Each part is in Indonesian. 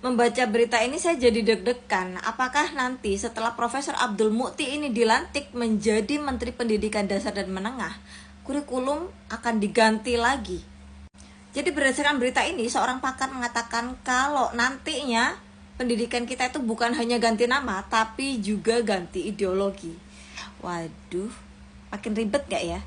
Membaca berita ini saya jadi deg-degan. Apakah nanti setelah Profesor Abdul Mukti ini dilantik menjadi Menteri Pendidikan Dasar dan Menengah, kurikulum akan diganti lagi? Jadi berdasarkan berita ini, seorang pakar mengatakan kalau nantinya pendidikan kita itu bukan hanya ganti nama, tapi juga ganti ideologi. Waduh, makin ribet gak ya?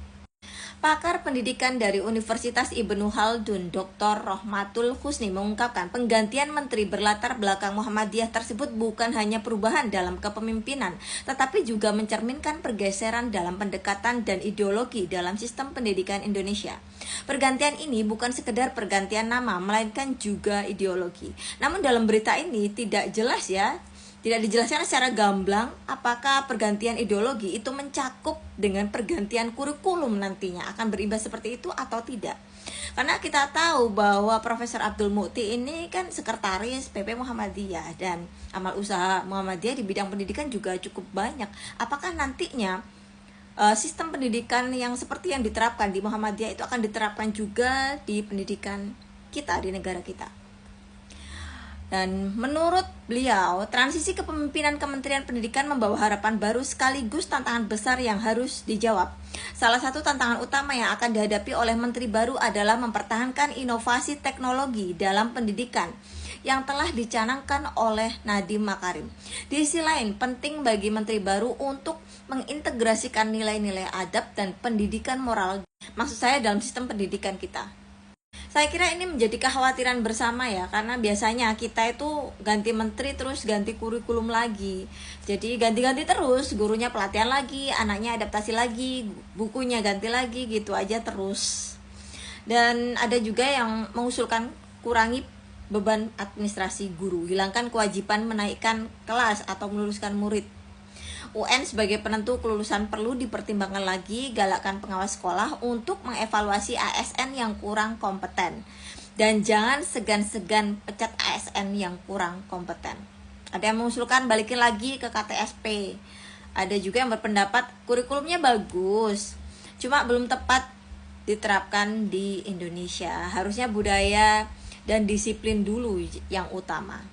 Pakar pendidikan dari Universitas Ibnu Khaldun, Dr. Rohmatul Husni mengungkapkan penggantian menteri berlatar belakang Muhammadiyah tersebut bukan hanya perubahan dalam kepemimpinan, tetapi juga mencerminkan pergeseran dalam pendekatan dan ideologi dalam sistem pendidikan Indonesia. Pergantian ini bukan sekedar pergantian nama, melainkan juga ideologi. Namun dalam berita ini tidak jelas tidak dijelaskan secara gamblang apakah pergantian ideologi itu mencakup dengan pergantian kurikulum nantinya, akan berimbas seperti itu atau tidak. Karena kita tahu bahwa Profesor Abdul Mukti ini kan sekretaris PP Muhammadiyah dan amal usaha Muhammadiyah di bidang pendidikan juga cukup banyak. Apakah nantinya sistem pendidikan yang seperti yang diterapkan di Muhammadiyah itu akan diterapkan juga di pendidikan kita, di negara kita? Dan menurut beliau, transisi kepemimpinan Kementerian Pendidikan membawa harapan baru sekaligus tantangan besar yang harus dijawab. Salah satu tantangan utama yang akan dihadapi oleh menteri baru adalah mempertahankan inovasi teknologi dalam pendidikan yang telah dicanangkan oleh Nadiem Makarim. Di sisi lain, penting bagi menteri baru untuk mengintegrasikan nilai-nilai adab dan pendidikan moral, maksud saya dalam sistem pendidikan kita. Saya kira ini menjadi kekhawatiran bersama ya, karena biasanya kita itu ganti menteri terus ganti kurikulum lagi. Jadi ganti-ganti terus, gurunya pelatihan lagi, anaknya adaptasi lagi, bukunya ganti lagi, gitu aja terus. Dan ada juga yang mengusulkan kurangi beban administrasi guru, hilangkan kewajiban menaikkan kelas atau meluluskan murid. UN sebagai penentu kelulusan perlu dipertimbangkan lagi, galakkan pengawas sekolah untuk mengevaluasi ASN yang kurang kompeten. Dan jangan segan-segan pecat ASN yang kurang kompeten. Ada yang mengusulkan balikin lagi ke KTSP. Ada juga yang berpendapat kurikulumnya bagus, cuma belum tepat diterapkan di Indonesia. Harusnya budaya dan disiplin dulu yang utama.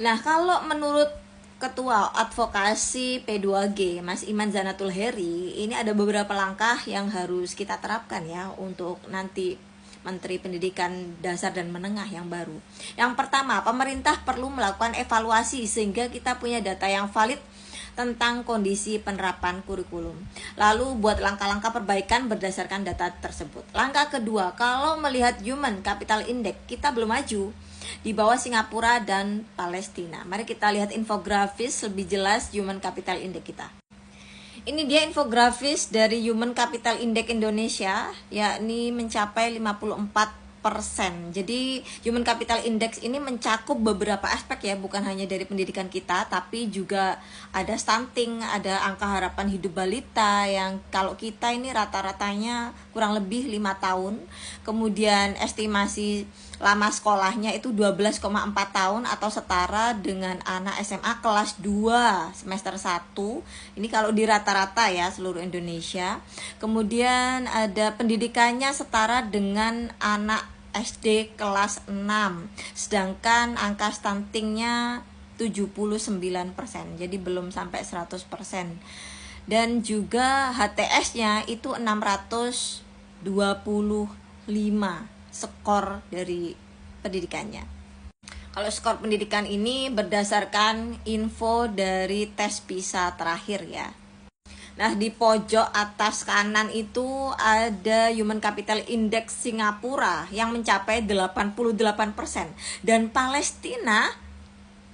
Nah, kalau menurut Ketua Advokasi P2G, Mas Iman Zanatul Heri, ini ada beberapa langkah yang harus kita terapkan ya untuk nanti Menteri Pendidikan Dasar dan Menengah yang baru. Yang pertama, pemerintah perlu melakukan evaluasi sehingga kita punya data yang valid tentang kondisi penerapan kurikulum. Lalu buat langkah-langkah perbaikan berdasarkan data tersebut. Langkah kedua, kalau melihat Human Capital Index, kita belum maju di bawah Singapura dan Palestina. Mari kita lihat infografis lebih jelas Human Capital Index kita. Ini dia infografis dari Human Capital Index Indonesia, yakni mencapai 54%. Jadi Human Capital Index ini mencakup beberapa aspek ya, bukan hanya dari pendidikan kita, tapi juga ada stunting, ada angka harapan hidup balita yang kalau kita ini rata-ratanya kurang lebih 5 tahun. Kemudian estimasi lama sekolahnya itu 12,4 tahun atau setara dengan anak SMA kelas 2 semester 1. Ini kalau di rata-rata ya seluruh Indonesia. Kemudian ada pendidikannya setara dengan anak SD kelas 6. Sedangkan angka stuntingnya 79%. Jadi belum sampai 100%. Dan juga HTS-nya itu 625 skor dari pendidikannya. Kalau skor pendidikan ini berdasarkan info dari tes PISA terakhir ya. Nah, di pojok atas kanan itu ada Human Capital Index Singapura yang mencapai 88%. Dan Palestina,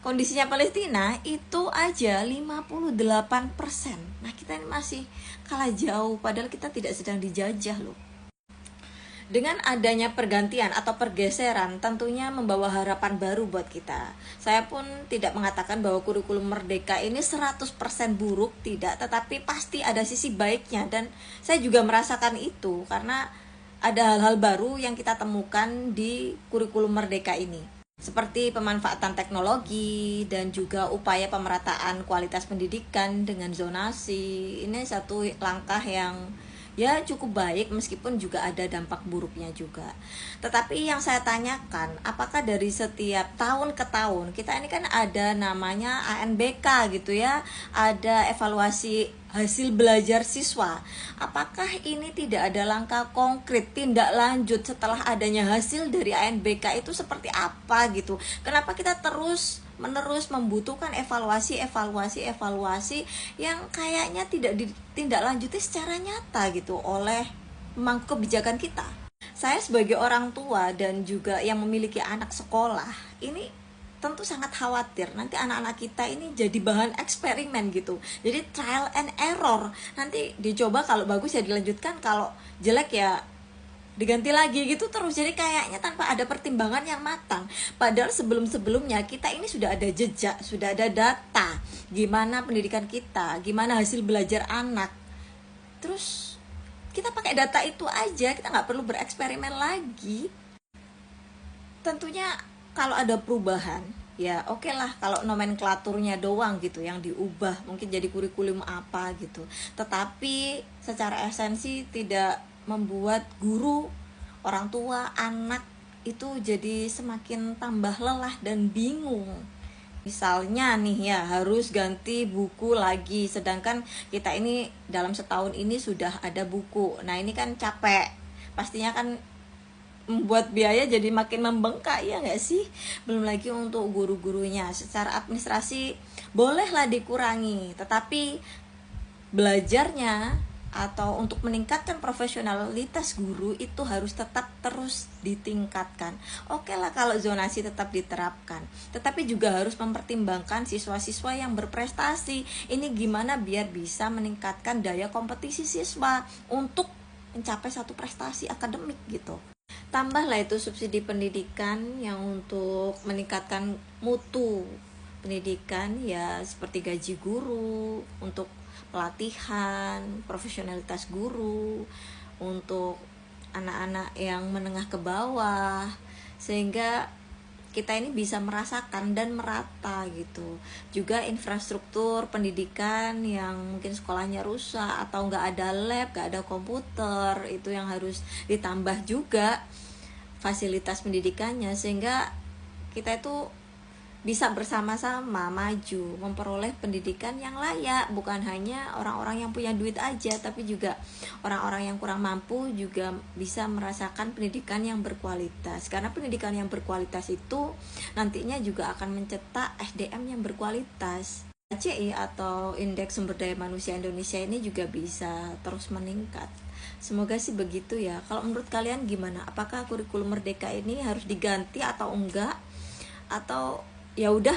kondisinya Palestina itu aja 58%. Nah, kita ini masih kalah jauh padahal kita tidak sedang dijajah loh. Dengan adanya pergantian atau pergeseran tentunya membawa harapan baru buat kita. Saya pun tidak mengatakan bahwa kurikulum merdeka ini 100% buruk, tidak, tetapi pasti ada sisi baiknya dan saya juga merasakan itu karena ada hal-hal baru yang kita temukan di kurikulum merdeka ini. Seperti pemanfaatan teknologi dan juga upaya pemerataan kualitas pendidikan dengan zonasi. Ini satu langkah yang ya cukup baik, meskipun juga ada dampak buruknya juga. Tetapi yang saya tanyakan, apakah dari setiap tahun ke tahun kita ini kan ada namanya ANBK gitu ya, ada evaluasi hasil belajar siswa. Apakah ini tidak ada langkah konkret tindak lanjut setelah adanya hasil dari ANBK itu seperti apa gitu? Kenapa kita terus menerus membutuhkan evaluasi yang kayaknya tidak ditindaklanjuti secara nyata gitu oleh pemangku kebijakan kita. Saya sebagai orang tua dan juga yang memiliki anak sekolah, ini tentu sangat khawatir nanti anak-anak kita ini jadi bahan eksperimen gitu. Jadi trial and error. Nanti dicoba, kalau bagus ya dilanjutkan, kalau jelek ya diganti lagi gitu terus. Jadi kayaknya tanpa ada pertimbangan yang matang, padahal sebelum-sebelumnya kita ini sudah ada jejak, sudah ada data gimana pendidikan kita, gimana hasil belajar anak, terus kita pakai data itu aja, kita nggak perlu bereksperimen lagi. Tentunya kalau ada perubahan ya oke lah, kalau nomenklaturnya doang gitu yang diubah, mungkin jadi kurikulum apa gitu, tetapi secara esensi tidak membuat guru, orang tua, anak itu jadi semakin tambah lelah dan bingung. Misalnya nih ya, harus ganti buku lagi, sedangkan kita ini dalam setahun ini sudah ada buku. Nah ini kan capek, pastinya kan membuat biaya jadi makin membengkak, ya nggak sih? Belum lagi untuk guru-gurunya, secara administrasi bolehlah dikurangi, tetapi belajarnya atau untuk meningkatkan profesionalitas guru itu harus tetap terus ditingkatkan. Oke lah kalau zonasi tetap diterapkan, tetapi juga harus mempertimbangkan siswa-siswa yang berprestasi. Ini gimana biar bisa meningkatkan daya kompetisi siswa untuk mencapai satu prestasi akademik gitu. Tambahlah itu subsidi pendidikan yang untuk meningkatkan mutu pendidikan, ya seperti gaji guru, untuk pelatihan, profesionalitas guru, untuk anak-anak yang menengah ke bawah, sehingga kita ini bisa merasakan dan merata gitu. Juga infrastruktur pendidikan yang mungkin sekolahnya rusak atau nggak ada lab, nggak ada komputer, itu yang harus ditambah juga fasilitas pendidikannya, sehingga kita itu bisa bersama-sama maju memperoleh pendidikan yang layak. Bukan hanya orang-orang yang punya duit aja, tapi juga orang-orang yang kurang mampu juga bisa merasakan pendidikan yang berkualitas, karena pendidikan yang berkualitas itu nantinya juga akan mencetak SDM yang berkualitas. ACI atau Indeks Sumber Daya Manusia Indonesia ini juga bisa terus meningkat. Semoga sih begitu ya. Kalau menurut kalian gimana? Apakah kurikulum Merdeka ini harus diganti atau enggak? Atau ya udah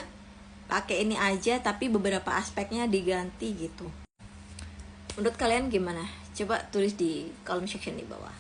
pakai ini aja tapi beberapa aspeknya diganti gitu? Menurut kalian gimana? Coba tulis di kolom section di bawah.